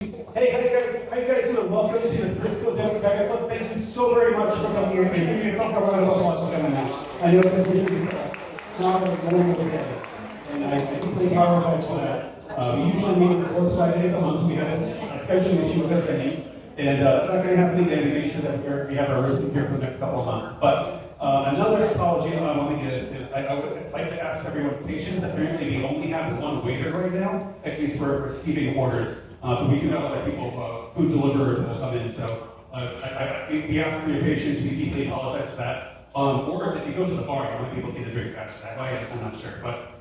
Hey, how you guys doing? Welcome to the Frisco Democratic Club. Thank you so very much for coming here. And give yourself a round of applause for coming out. I know that this is not a normal day, and I completely apologize for that. We usually meet the fourth Friday of the month. We have a scheduling issue with our venue, and it's not going to happen again. We make sure that we have our roasting here for the next couple of months. But another apology I want to give is I would like to ask everyone's patience. Apparently, we only have one waiter right now, at least for receiving orders. But we do have other people, food deliverers that will come in, so we ask for your patience. We deeply apologize for that. Or if you go to the bar, you might be able to get a drink faster that way. I'm not sure. But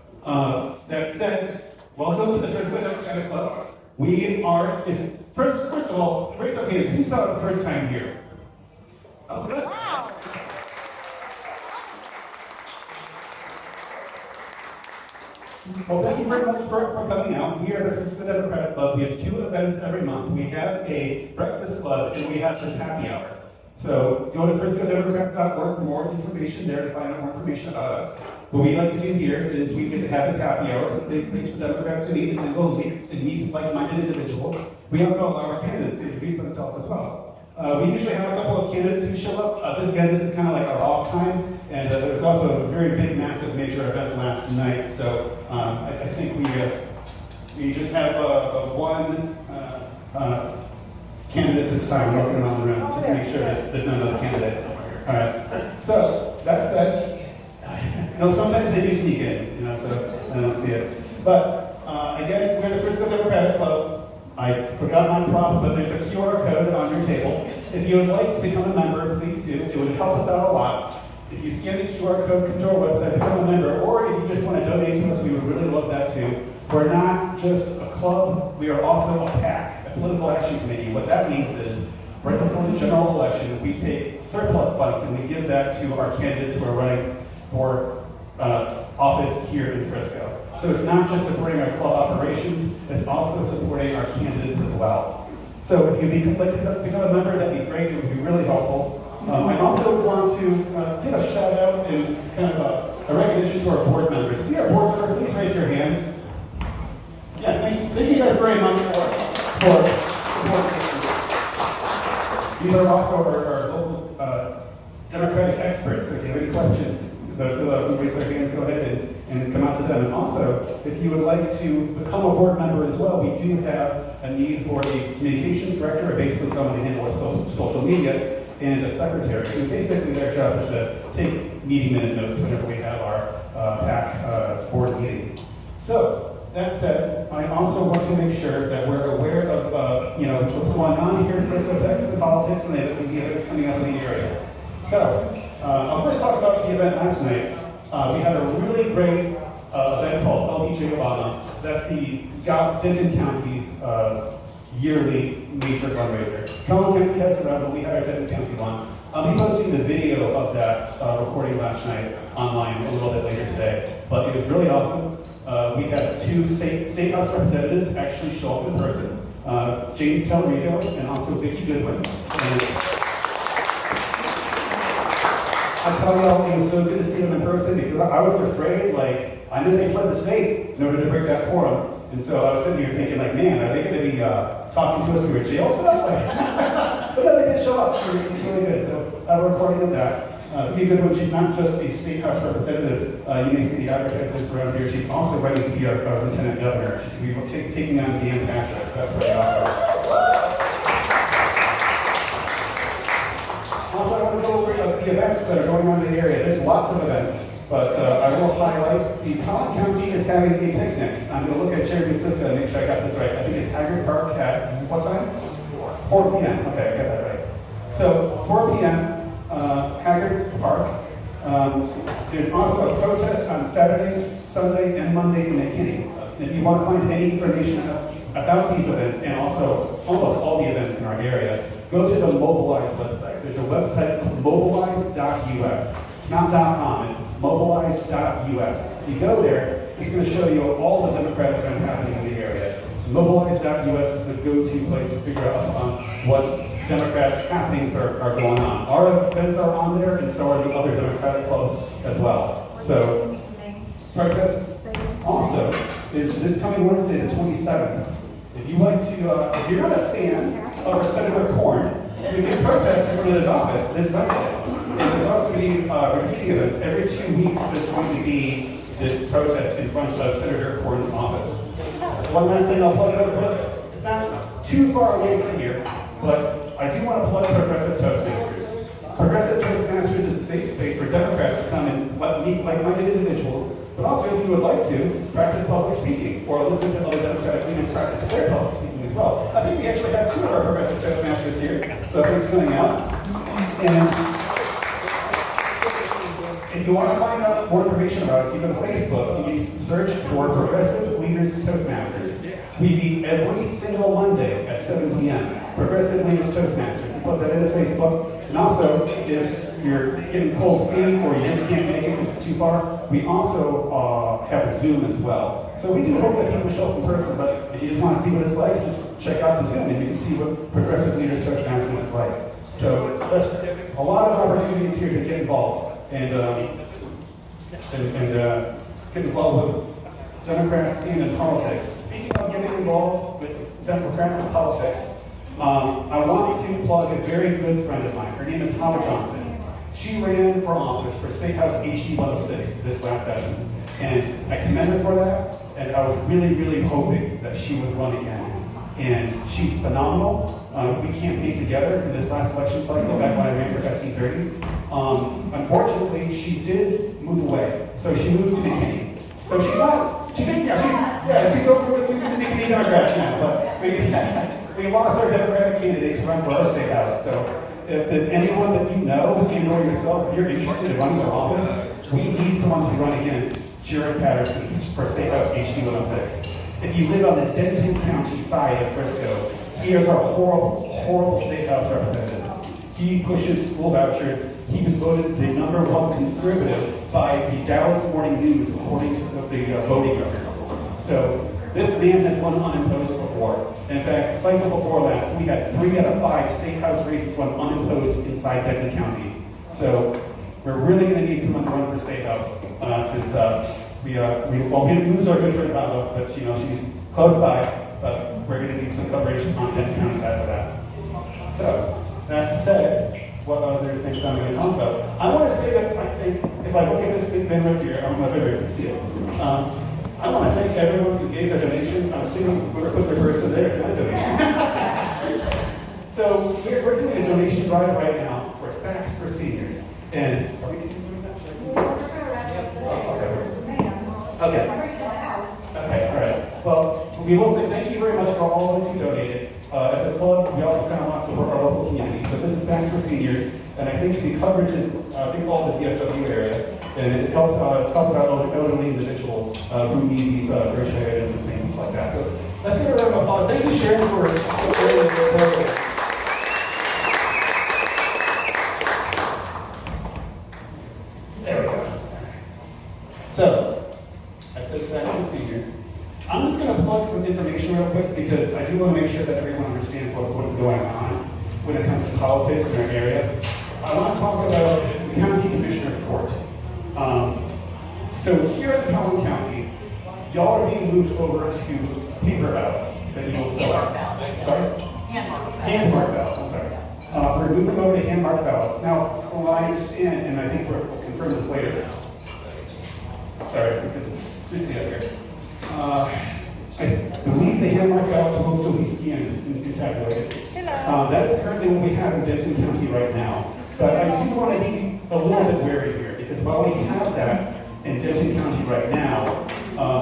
that said, welcome to the Frisco Democratic Club. We are, first of all, raise up hands. Who saw it the first time here? Oh, good. Wow. Well, thank you very much for coming out. We are the Frisco Democratic Club. We have two events every month. We have a breakfast club and we have this happy hour. So go to friscodemocrats.org for more information there to find out more information about us. What we like to do here is we get to have this happy hour. It's a safe space for Democrats to meet and then go meet like-minded individuals. We also allow our candidates to introduce themselves as well. We usually have a couple of candidates who show up. Again, this is kind of like our off time, and there was also a very big, massive, major event last night. So I think we just have one candidate this time walking around the room, just to make sure there's not another candidate. All right. So that said, sometimes they do sneak in, so I don't see it. But again, we're the Frisco Democratic Club. I forgot my prompt, but there's a QR code on your table. If you would like to become a member, please do. It would help us out a lot. If you scan the QR code, come to our website, become a member, or if you just want to donate to us, we would really love that too. We're not just a club, we are also a PAC, a political action committee. What that means is, right before the general election, we take surplus funds and we give that to our candidates who are running for office here in Frisco. So it's not just supporting our club operations, it's also supporting our candidates as well. So if you'd like to become a member, that'd be great, it would be really helpful. I also want to give a shout out and kind of a recognition to our board members. If you're a board member, please raise your hand. Yeah, thank you guys very much for support. These are also our local Democratic experts, so if you have any questions, those who raise their hands, go ahead and come out to them. And also, if you would like to become a board member as well, we do have a need for a communications director, or basically someone to handle our social media, and a secretary. So basically their job is to take meeting minute notes whenever we have our PAC board meeting. So, that said, I also want to make sure that we're aware of what's going on here in Frisco, Texas, in politics, and the events coming up in the area. So, I'll first talk about the event last night. We had a really great event called LBJ Obama. That's the Denton County's yearly major fundraiser. Cullen County has it, but we had our Denton County one. I'll be posting the video of that recording last night online a little bit later today. But it was really awesome. We had two state house representatives actually show up in person. James Telrico and also Vicki Goodwin. I tell y'all, it was so good to see them in person because I was afraid, I knew they fled the state in order to break that quorum. And so I was sitting here thinking, man, are they going to be talking to us through a jail cell? But no, they did show up. It's really good. So we're recording of that. Be a good one. She's not just a state house representative. You may see the advertisements around here. She's also running to be our lieutenant governor. She's going to be taking on Dan Patrick. So that's pretty awesome. Also, I want to go over the events that are going on in the area. There's lots of events, but I will highlight the Collin County is having a picnic. I'm going to look at Jeremy Sifka and make sure I got this right. I think it's Haggard Park at what time? 4 p.m. Okay, I got that right. So 4 p.m. Haggard Park. There's also a protest on Saturday, Sunday, and Monday in McKinney. If you want to find any information about these events, and also almost all the events in our area, go to the Mobilize website. There's a website called mobilize.us. It's not .com, it's mobilize.us. If you go there, it's going to show you all the Democratic events happening in the area. Mobilize.us is the go-to place to figure out what Democratic happenings are going on. Our events are on there, and so are the other Democratic clubs as well. So, protest also is this coming Wednesday, the 27th. If you you like to, if you're not a fan of Senator Corn, you can protest in front of his office this Wednesday. And there's also going to be repeating events. Every 2 weeks, there's going to be this protest in front of Senator Corn's office. One last thing I'll plug out. It's not too far away from here, but I do want to plug Progressive Toastmasters. Progressive Toastmasters is a safe space for Democrats to come and meet like-minded individuals, but also if you would like to, practice public speaking, or listen to other Democratic leaders practice their public speaking as well. I think we actually have 2 of our Progressive Toastmasters here, so thanks for coming out. And if you want to find out more information about us, you go to Facebook and you search for Progressive Leaders Toastmasters. We meet every single Monday at 7 p.m. Progressive Leaders Toastmasters. You put that into Facebook. And also, if you're getting cold feet or you just can't make it because it's too far, we also have a Zoom as well. So we do hope that people show up in person, but if you just want to see what it's like, just check out the Zoom and you can see what Progressive Leaders Toastmasters is like. So there's a lot of opportunities here to get involved. And get involved with Democrats and in politics. Speaking of getting involved with Democrats and politics, I want to plug a very good friend of mine. Her name is Howard Johnson. She ran for office for State House HD 106 this last session. And I commend her for that. And I was really, really hoping that she would run again. And she's phenomenal. We campaigned together in this last election cycle, back when I ran for SC30. Unfortunately, she did move away. So she moved to McKinney. So she's over with the McKinney Democrats now. But we lost our Democratic candidate to run for our state house. So if there's anyone that you know or yourself, if you're interested in running for office, we need someone to run against Jared Patterson for State House HD 106. If you live on the Denton County side of Frisco, he is our horrible, horrible state house representative. He pushes school vouchers. He was voted the #1 conservative by the Dallas Morning News, according to the voting records. So this man has won unopposed before. In fact, the cycle before last, we had 3 out of 5 state house races won unopposed inside Denton County. So we're really going to need someone to run for state house since we didn't lose our good friend Baba, but she's close by, but we're going to need some coverage on Denton County side for that. So, that said, what other things I'm going to talk about? I want to say that I think, if I look at this big bin right here, I don't know if everyone can see it. I want to thank everyone who gave their donations. I'm assuming whoever put their purse in there is my donation. So, we're doing a donation drive right now for Sacks for Seniors. And, are we continuing that? Okay. Okay, all right. Well, we will say thank you very much for all of us who donated. As a club, we also kind of want to support our local community. So this is Sacks for Seniors, and I think the coverage is, all the DFW area, and it helps out elderly individuals who need these grocery items and things like that. So let's give a round of applause. Thank you, Sharon, for supporting this program. There we go. So, I said Sacks for Seniors. I'm just going to plug some information real quick because I do want to make sure that everyone understands what's going on when it comes to politics in our area. I want to talk about the County Commissioner's Court. So here in Pelham County, y'all are being moved over to paper ballots that you'll fill out. Sorry? Hand-marked ballots, I'm sorry. We're moving over to hand-marked ballots. Now, from what I understand, and I think we'll confirm this later. Sorry, we can sit together here. I believe the hand-marked ballots will still be scanned and tabulated. That is currently what we have in Denton County right now. But I do want to be a little bit wary here, because while we have that in Denton County right now,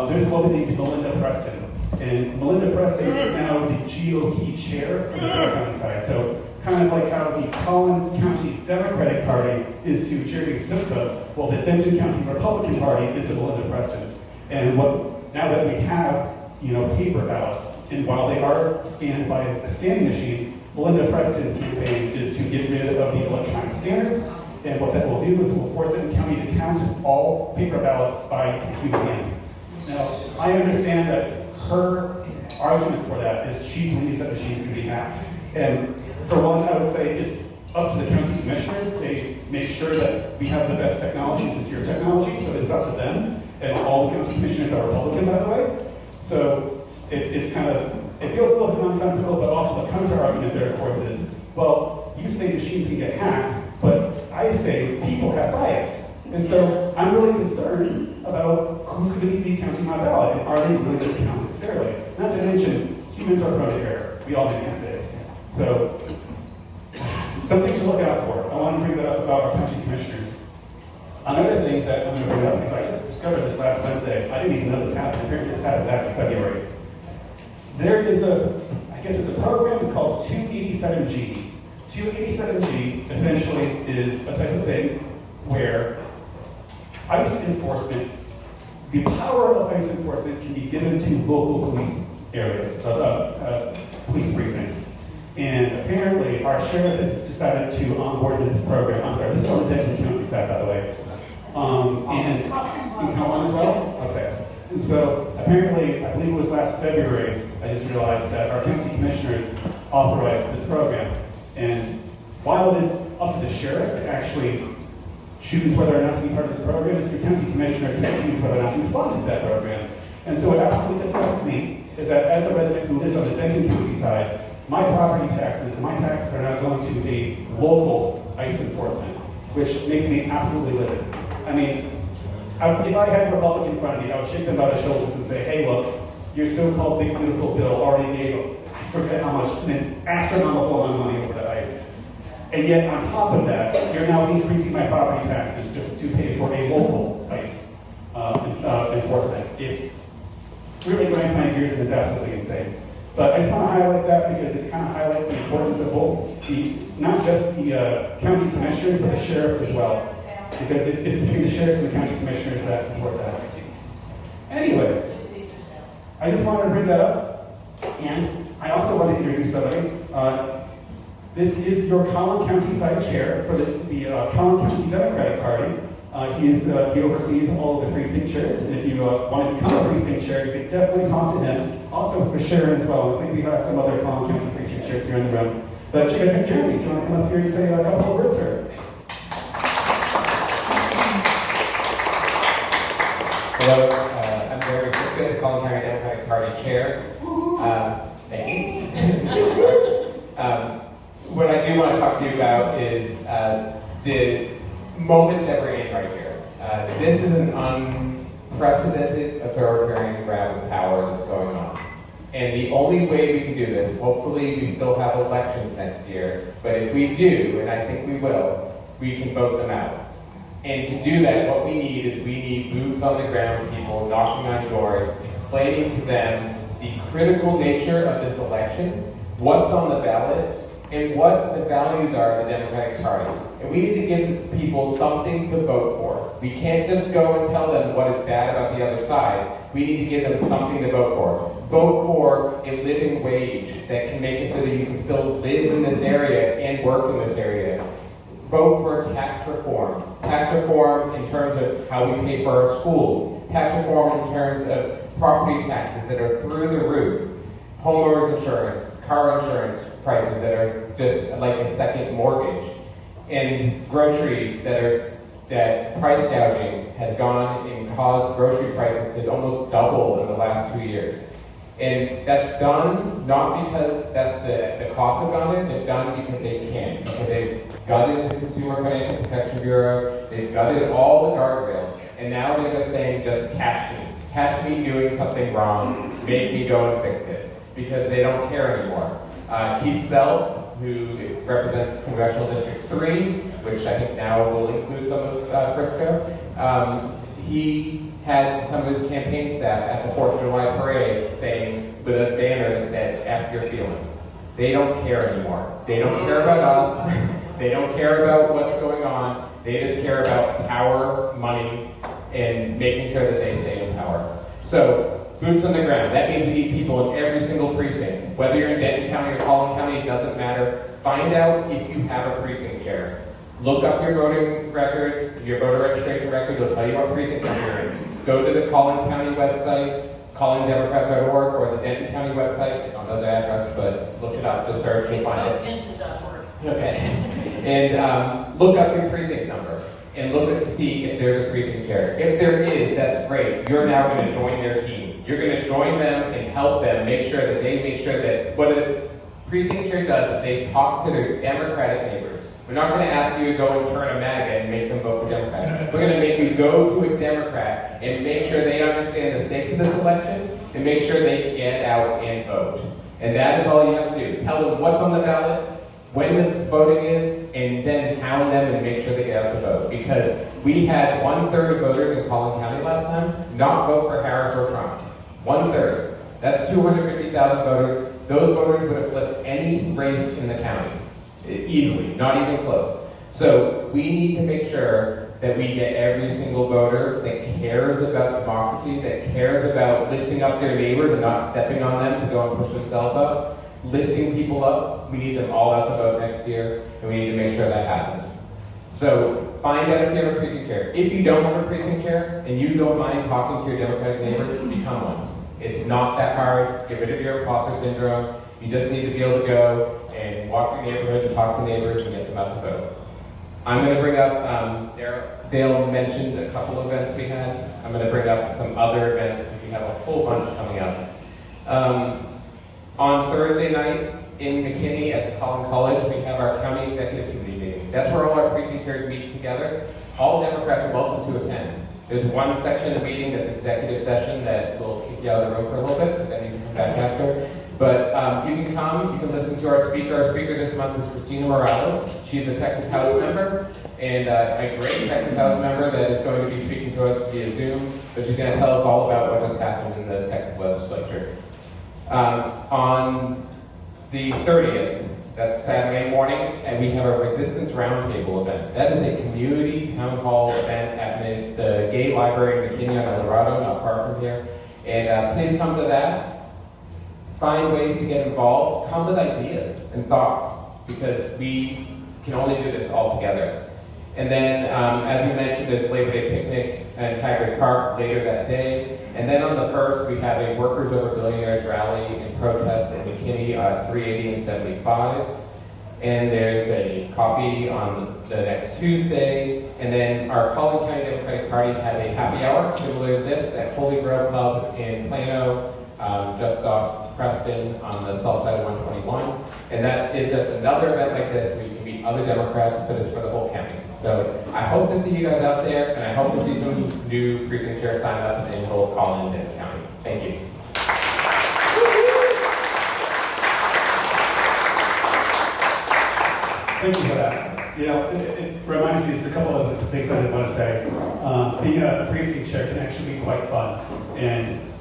there's a woman named Melinda Preston. And Melinda Preston is now the GOP chair for the Fayette County side. So kind of like how the Collin County Democratic Party is to Jerry Zupka, well, the Denton County Republican Party is to Melinda Preston. And now that we have, paper ballots, and while they are scanned by a scanning machine, Melinda Preston's campaign is to get rid of the electronic scanners. And what that will do is it will force Denton County to count all paper ballots by computer hand. Now, I understand that her argument for that is she believes that machines can be hacked. And for one, I would say it's up to the county commissioners. They make sure that we have the best technology and secure technology, so it's up to them. And all the county commissioners are Republican, by the way. So it's kind of it feels a little bit nonsensical, but also the counter-argument there, of course, is, well, you say machines can get hacked, but I say people have bias. And so I'm really concerned about who's going to be counting my ballot, and are they really going to count it fairly? Not to mention, humans are prone to error. We all make mistakes. So, something to look out for. I want to bring that up about our county commissioners. Another thing that I'm going to bring up is I just discovered this last Wednesday. I didn't even know this happened. Apparently this happened back in February. There is I guess it's a program, it's called 287G. 287G essentially is a type of thing where ICE enforcement, the power of ICE enforcement can be given to local police areas, police precincts. And apparently our sheriff has decided to onboard to this program. I'm sorry, this is on the Denton County side, by the way. And you can come on as well? Okay. And so apparently, I believe it was last February, I just realized that our county commissioners authorized this program. And while it is up to the sheriff to actually choose whether or not to be part of this program, it's the county commissioners who choose whether or not to fund that program. And so what absolutely disgusts me is that as a resident who lives on the Denton County side, my property taxes, my taxes are now going to a local ICE enforcement, which makes me absolutely livid. I mean, if I had a Republican in front of me, I would shake them by the shoulders and say, hey, look, your so-called big beautiful bill already gave, I forget how much, an astronomical amount of money over to ICE. And yet, on top of that, you're now increasing my property taxes to pay for a local ICE enforcement. It's really grinds my gears and is absolutely insane. But I just want to highlight that because it kind of highlights the importance of both not just the county commissioners, but the sheriffs as well. Because it's between the sheriffs and the county commissioners that support that. Anyways, I just wanted to bring that up. And I also want to introduce somebody. This is your Collin County side chair for the Collin County Democratic Party. He oversees all of the precinct chairs, and if you want to become a precinct chair, you can definitely talk to him. Also for Sharon as well. I think we have some other Collin County precinct chairs here in the room. But Jeremy, do you want to come up here and say a couple of words, sir? Hello, I'm Jeremy Frisco, the Collin County Democratic Party chair. Thank you. What I do want to talk to you about is the moment that we're in right here. This is an unprecedented authoritarian grab of power that's going on. And the only way we can do this, hopefully we still have elections next year, but if we do, and I think we will, we can vote them out. And to do that, what we need boots on the ground, people knocking on doors, explaining to them the critical nature of this election, what's on the ballot, and what the values are of the Democratic Party. And we need to give people something to vote for. We can't just go and tell them what is bad about the other side. We need to give them something to vote for. Vote for a living wage that can make it so that you can still live in this area and work in this area. Vote for tax reform. Tax reform in terms of how we pay for our schools. Tax reform in terms of property taxes that are through the roof. Homeowners insurance, car insurance prices that are just like a second mortgage. And groceries that price gouging has gone and caused grocery prices to almost double in the last 2 years. And that's done not because that's the cost of gun, it's done because they can. Because they've gutted the Consumer Financial Protection Bureau, they've gutted all the guardrails, and now they're just saying, just catch me. Catch me doing something wrong, make me go and fix it. Because they don't care anymore. Keith Self, who represents Congressional District 3, which I think now will include some of Frisco, he had some of his campaign staff at the 4th of July parade saying, with a banner that said, F your feelings. They don't care anymore. They don't care about us. They don't care about what's going on. They just care about power, money, and making sure that they stay in power. So, boots on the ground. That means we need people in every single precinct. Whether you're in Denton County or Collin County, it doesn't matter. Find out if you have a precinct chair. Look up your voting record, your voter registration record. It'll tell you what precinct you're in. Go to the Collin County website, CollinDemocrats.org, or the Denton County website. I don't know the address, but look it up. Just search and find it. Denton.org. Okay. And look up your precinct number and look at see if there's a precinct chair. If there is, that's great. You're now going to join their team. You're going to join them and help them make sure that what a precinct chair does is they talk to their Democratic neighbors. We're not going to ask you to go and turn a MAGA and make them vote for Democrats. We're going to make you go to a Democrat and make sure they understand the stakes of this election and make sure they get out and vote. And that is all you have to do. Tell them what's on the ballot, when the voting is, and then hound them and make sure they get out to vote. Because we had 1/3 of voters in Collin County last time not vote for Harris or Trump. 1/3. That's 250,000 voters. Those voters would have flipped any race in the county. Easily, not even close. So we need to make sure that we get every single voter that cares about democracy, that cares about lifting up their neighbors and not stepping on them to go and push themselves up, lifting people up. We need them all out to vote next year, and we need to make sure that happens. So find out if you have a precinct chair. If you don't have a precinct chair and you don't mind talking to your Democratic neighbors, become one. It's not that hard. Get rid of your imposter syndrome. You just need to be able to go and walk your neighborhood and talk to neighbors and get them out to vote. I'm going to bring up, Dale mentioned a couple of events we had. I'm going to bring up some other events because we have a whole bunch coming up. On Thursday night in McKinney at the Collin College, we have our county executive committee meeting. That's where all our precinct chairs meet together. All Democrats are welcome to attend. There's one section of the meeting that's executive session that will kick you out of the room for a little bit, but then you can come back after. But you can come, you can listen to our speaker. Our speaker this month is Christina Morales. She's a Texas House member, and a great Texas House member that is going to be speaking to us via Zoom, but she's going to tell us all about what just happened in the Texas legislature. On the 30th, that's Saturday morning, and we have a Resistance Roundtable event. That is a community town hall event at the Gay Library in McKinney on El Dorado, not far from here. And please come to that. Find ways to get involved. Come with ideas and thoughts, because we can only do this all together. And then, as we mentioned, there's Labor Day picnic at Haggard Park later that day. And then on the 1st, we have a Workers Over Billionaires rally and protest in McKinney at 380 and 75. And there's a coffee on the next Tuesday. And then our Collin County Democratic Party has a happy hour similar to this at Holy Grail Club in Plano, just off Preston on the south side of 121. And that is just another event like this where you can meet other Democrats, but it's for the whole county. So I hope to see you guys out there, and I hope to see some new precinct chair sign-ups in both Collin and County. Thank you. Thank you for that. You know, it reminds me, there's a couple of things I didn't want to say. Being a precinct chair can actually be quite fun. And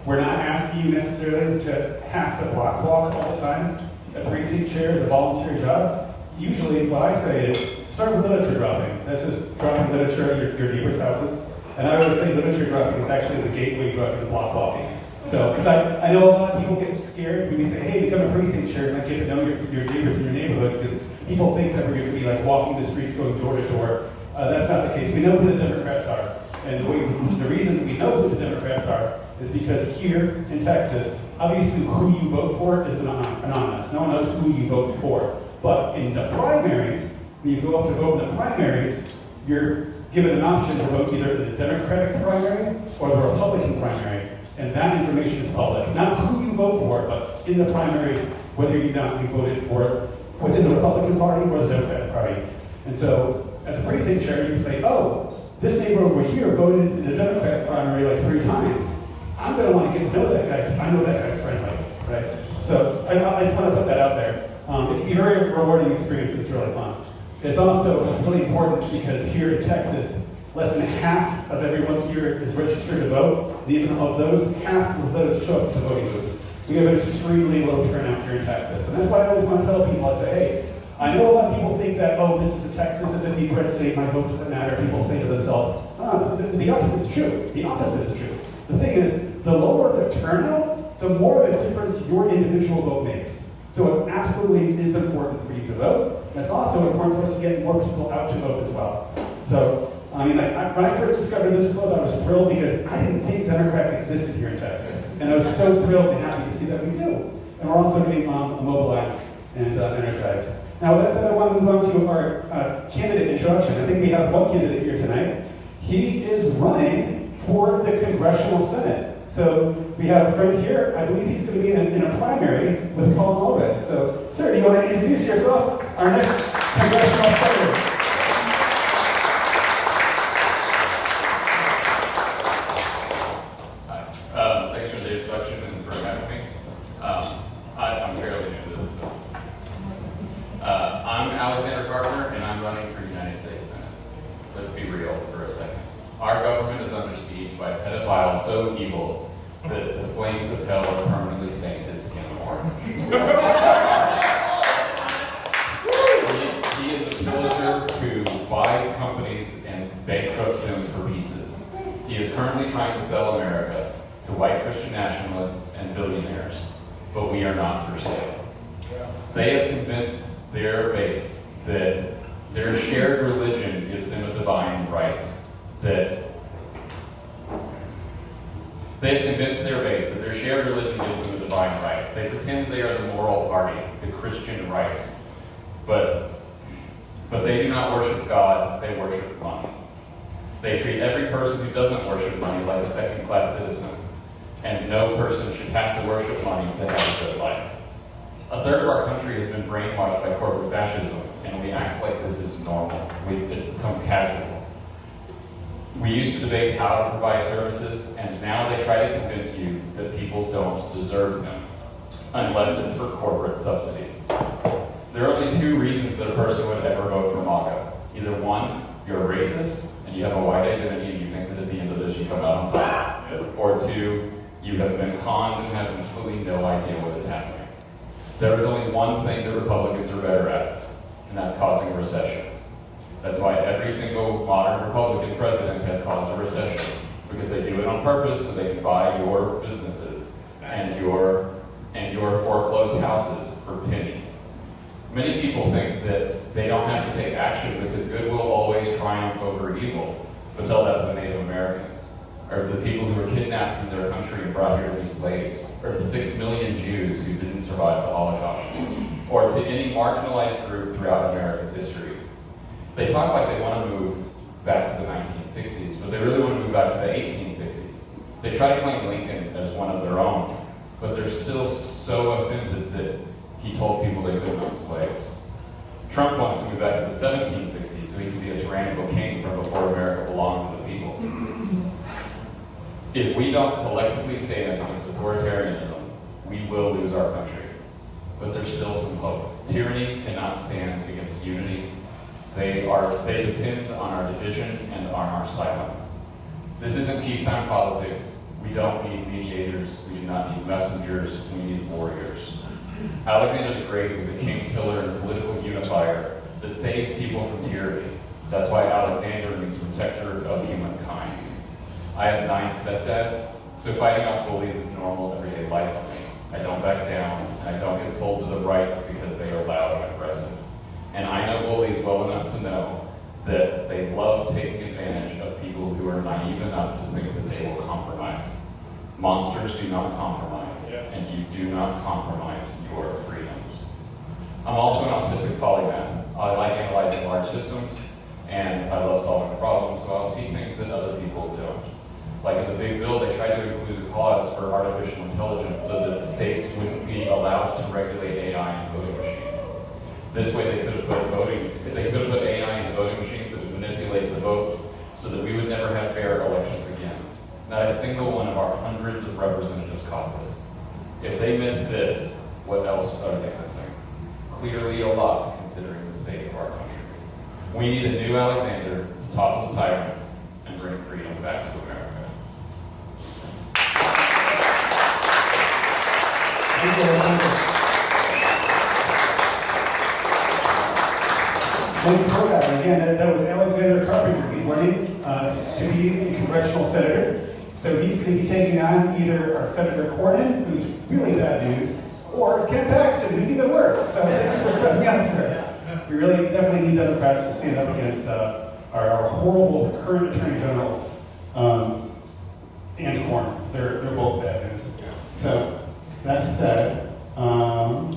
we're not asking you necessarily to have to block walk all the time. A precinct chair is a volunteer job. Usually what I say is, start with literature dropping. That's just dropping literature at your neighbor's houses. And I would say literature dropping is actually the gateway drug to block walking. So, because I know a lot of people get scared when we say, hey, become a precinct chair and get to know your neighbors in your neighborhood, because people think that we're going to be like walking the streets, going door to door. That's not the case. We know who the Democrats are. And the reason we know who the Democrats are is because here in Texas, obviously who you vote for is anonymous. No one knows who you vote for. But in the primaries, when you go up to vote in the primaries, you're given an option to vote either in the Democratic primary or the Republican primary. And that information is public. Not who you vote for, but in the primaries, whether you voted for within the Republican Party or the Democratic Party. And so, as a precinct chair, you can say, oh, this neighbor over here voted in the Democratic primary like 3 times. I'm going to want to get to know that guy because I know that guy's friendly, right? So I just want to put that out there. It can be a very rewarding experience. It's really fun. It's also really important because here in Texas, less than half of everyone here is registered to vote. And even of those, half of those show up to the voting booth. We have an extremely low turnout here in Texas. And that's why I always want to tell people, I say, hey, I know a lot of people think that, oh, this is a Texas, it's a deep red state, my vote doesn't matter. People say to themselves, the opposite is true. The opposite is true. The thing is, the lower the turnout, the more of a difference your individual vote makes. So it absolutely is important for you to vote. And it's also important for us to get more people out to vote as well. So, I mean, when I first discovered this club, I was thrilled because I didn't think Democrats existed here in Texas. And I was so thrilled and happy to see that we do. And we're also getting mobilized and energized. Now, with that said, I want to move on to our candidate introduction. I think we have one candidate here tonight. He is running for the Congressional Senate. So we have a friend here. I believe he's going to be in a primary with Colin Allred. So, sir, do you want to introduce yourself? Our next Congressional Senator. Thanks for the introduction and for having me. I'm fairly new to this, so. I'm Alexander Gardner, and I'm running for United States Senate. Let's be real for a second. Our government is under siege by pedophiles so evil that the flames of hell have permanently stained his skin orange. He is a pillager who buys companies and bankrupts them for pieces. He is currently trying to sell America to white Christian nationalists and billionaires, but we are not for sale. They have convinced their base that their shared religion gives them a divine right. They've convinced their base that their shared religion gives them a divine right. They pretend they are the moral party, the Christian right. But they do not worship God, they worship money. They treat every person who doesn't worship money like a second-class citizen. And no person should have to worship money to have a good life. A third of our country has been brainwashed by corporate fascism, and we act like this is normal. It's become casual. We used to debate how to provide services, and now they try to convince you that people don't deserve them, unless it's for corporate subsidies. There are only two reasons that a person would ever vote for MAGA. Either one, you're a racist, and you have a white identity, and you think that at the end of this you come out on top. Or two, you have been conned and have absolutely no idea what is happening. There is only one thing that Republicans are better at, and that's causing recessions. That's why every single modern Republican president has caused a recession, because they do it on purpose so they can buy your businesses and your foreclosed houses for pennies. Many people think that they don't have to take action because good will always triumph over evil, but tell that to the Native Americans, or the people who were kidnapped from their country and brought here to be slaves, or the 6 million Jews who didn't survive the Holocaust, or to any marginalized group throughout America's history. They talk like they want to move back to the 1960s, but they really want to move back to the 1860s. They try to claim Lincoln as one of their own, but they're still so offended that he told people they couldn't own slaves. Trump wants to move back to the 1760s so he can be a tyrannical king from before America belonged to the people. If we don't collectively stand against authoritarianism, we will lose our country. But there's still some hope. Tyranny cannot stand against unity. They depend on our division and on our silence. This isn't peacetime politics. We don't need mediators. We do not need messengers. We need warriors. Alexander the Great was a king, killer, and political unifier that saved people from tyranny. That's why Alexander means protector of humankind. I have 9 stepdads, so fighting off bullies is normal everyday life for me. I don't back down, and I don't get pulled to the right because they are loud and aggressive. And I know bullies well enough to know that they love taking advantage of people who are naive enough to think that they will compromise. Monsters do not compromise, and you do not compromise your freedoms. I'm also an autistic polymath. I like analyzing large systems, and I love solving problems, so I'll see things that other people don't. Like in the big bill, they tried to include a clause for artificial intelligence so that states wouldn't be allowed to regulate AI in voting machines. This way they could have put AI in voting machines that would manipulate the votes so that we would never have fair elections again. Not a single one of our hundreds of representatives caught this. If they miss this, what else are they missing? Clearly a lot, considering the state of our country. We need a new Alexander to topple the tyrants and bring freedom back to America. Thank you, Alexander. Thank you for that. Again, that was Alexander Carpenter. He's running to be a congressional senator. So he's going to be taking on either our Senator Cornyn, who's really bad news, or Ken Paxton, who's even worse. So thank you for stepping up, sir. We really definitely need Democrats to stand up against our horrible current Attorney General and Cornyn. They're both bad news. So that said, I'm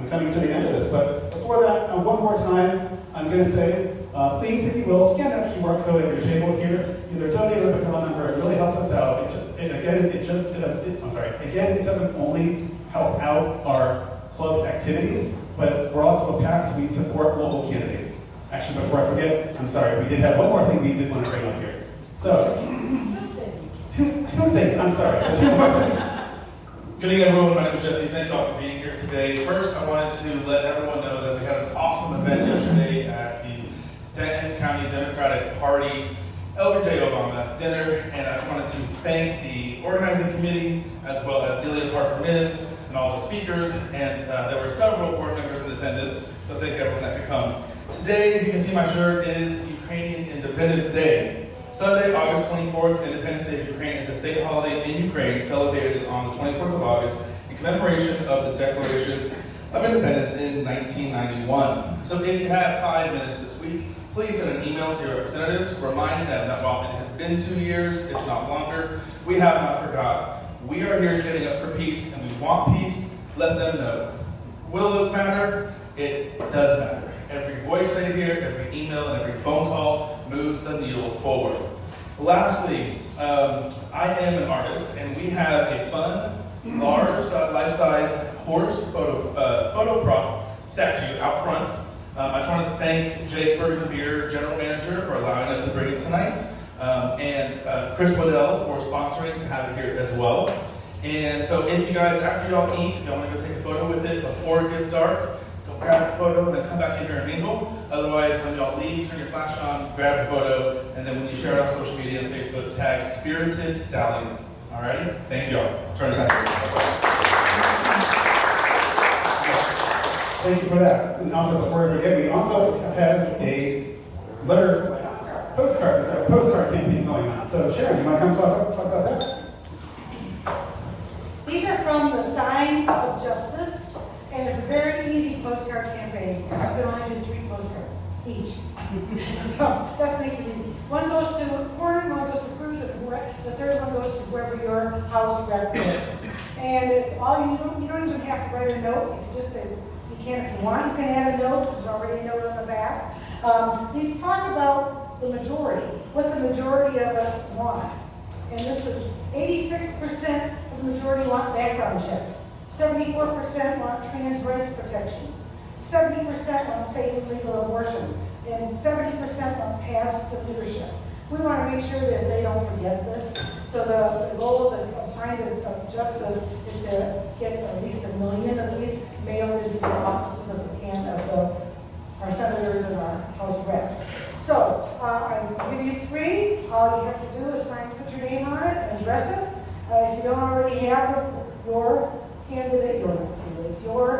coming to the end of this, but before that, one more time, I'm going to say, please, if you will, scan that QR code at your table here. Either donate or become a member. It really helps us out. It doesn't only help out our club activities, but we're also a PAC, so we support local candidates. Actually, before I forget, I'm sorry, we did have one more thing we did want to bring up here. So, two things, I'm sorry, so two more things. Good evening, everyone. My name is Jesse. Thank you all for being here today. First, I wanted to let everyone know that we had an awesome event yesterday at the Stanton County Democratic Party LBJ Obama dinner, and I just wanted to thank the organizing committee as well as Delia Parker-Mims and all the speakers, and there were several board members in attendance, so thank everyone that could come. Today, if you can see my shirt, is Ukrainian Independence Day. Sunday, August 24th, Independence Day of Ukraine is a state holiday in Ukraine celebrated on the 24th of August in commemoration of the Declaration of Independence in 1991. So if you have 5 minutes this week, please send an email to your representatives. Remind them that while it has been 2 years, if not longer, we have not forgot. We are here standing up for peace, and we want peace. Let them know. Will it matter? It does matter. Every voice they hear, every email, and every phone call moves the needle forward. Lastly, I am an artist, and we have a fun, large, life-size horse photo prop statue out front. I just want to thank Jay Spurgeon Beer, General Manager, for allowing us to bring it tonight, and Chris Waddell for sponsoring to have it here as well. And so if you guys, after y'all eat, if y'all want to go take a photo with it before it gets dark, go grab a photo and then come back in here and mingle. Otherwise, when y'all leave, turn your flash on, grab a photo, and then when you share it on social media and Facebook, tag Spirited Stallion. Alrighty? Thank you all. Turn it back to you. Thank you for that. And also, before I forget, we also have a postcard campaign going on. So Sharon, you want to come talk about that? These are from the Signs of Justice, and it's a very easy postcard campaign. I can only do 3 postcards each. So that makes it easy. One goes to Gordon, one goes to Cruz, and the third one goes to whoever your house rep is. And it's all you don't even have to write a note. You can just say, you can if you want. You can add a note. There's already a note on the back. These talk about the majority, what the majority of us want. And this is 86% of the majority want background checks. 74% want trans rights protections. 70% want safe and legal abortion. And 70% want paths to leadership. We want to make sure that they don't forget this. So the goal of Signs of Justice is to get at least 1 million of these mailed into the offices of our senators and our House rep. So I give you 3. All you have to do is put your name on it and address it. If you don't already have your candidate, your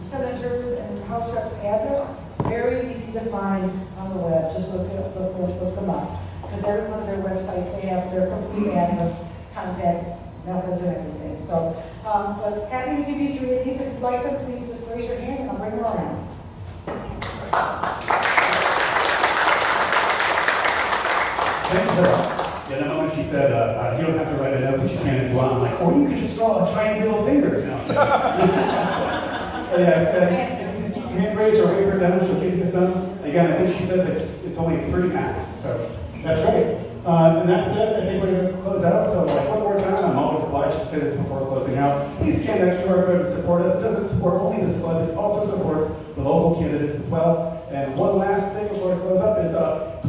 senators and House reps' address, very easy to find on the web. Just look them up. Because every one of their websites, they have their complete address, contact methods, and everything. So, but happy to give you 3 of these. If you'd like them, please just raise your hand and I'll bring them around. Thanks, Sarah. Yeah, the moment she said, you don't have to write a note, but you can if you want. I'm like, or you could just draw a giant middle finger. No. If you just keep your hand raised or wave her down, she'll give you some. Again, I think she said that it's only 3 max, so that's great. And that said, I think we're going to close out. So one more time, I'm always obliged to say this before closing out. Please scan that QR code to support us. It doesn't support only this club, it also supports the local candidates as well. And one last thing before I close up is,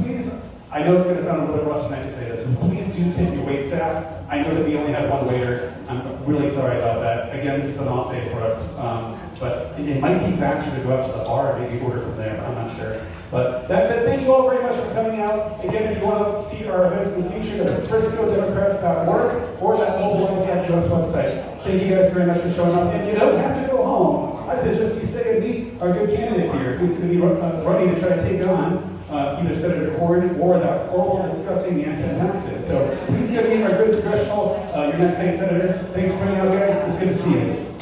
please, I know it's going to sound a little bit rough tonight to say this, but please do tip your wait staff. I know that we only have 1 waiter. I'm really sorry about that. Again, this is an off day for us. But it might be faster to go out to the bar and maybe order from there. I'm not sure. But that said, thank you all very much for coming out. Again, if you want to see our events in the future, go to friscodemocrats.org or that mobile YCFUS website. Thank you guys very much for showing up. And you don't have to go home. I suggest you stay and meet our good candidate here, who's going to be running to try to take on either Senator Corrin or that horrible, disgusting anti-taxes. So please go meet our good congressional, your next state senator. Thanks for coming out, guys. It's good to see you.